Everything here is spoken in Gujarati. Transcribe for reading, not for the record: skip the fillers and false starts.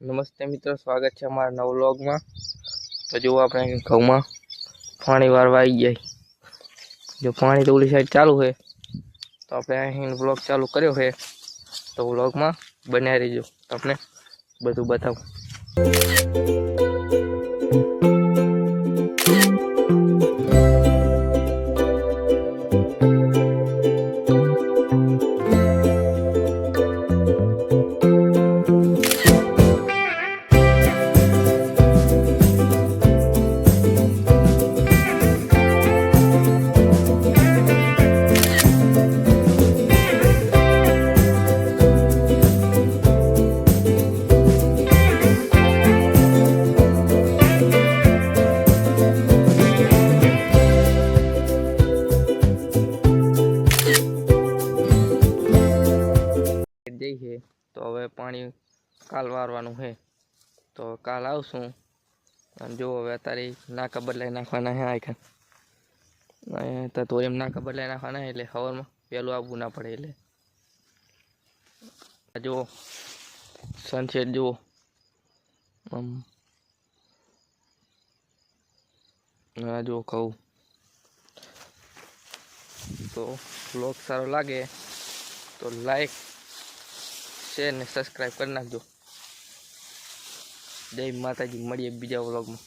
નમસ્તે મિત્રો, સ્વાગત છે અમારા નવા વ્લોગમાં। તો જો આપણે ઘઉંમાં પાણી વારવા આવી જાય। જો પાણી તો ઓલી સાઈડ ચાલુ છે, તો આપણે અહીં વ્લોગ ચાલુ કર્યો છે। તો વ્લોગમાં બન્યા રહીજો, તમને બધું બતાવું। જઈ છે તો હવે પાણી કાલ વારવાનું છે, તો કાલ આવશું। અને જો હવે અત્યારે નાકા બદલાઈ નાખવાના છે। તો એમ નાકા બદલાઈ નાખવાના એટલે સવારમાં વહેલું આવવું ના પડે। એટલે જુઓ સનસેટ જુઓ, જુઓ કહું તો વ્લોગ સારો લાગે તો લાઈક શેર ને સબસ્ક્રાઈબ કરી નાખજો। જય માતાજી, મળીએ બીજા વ્લોગમાં।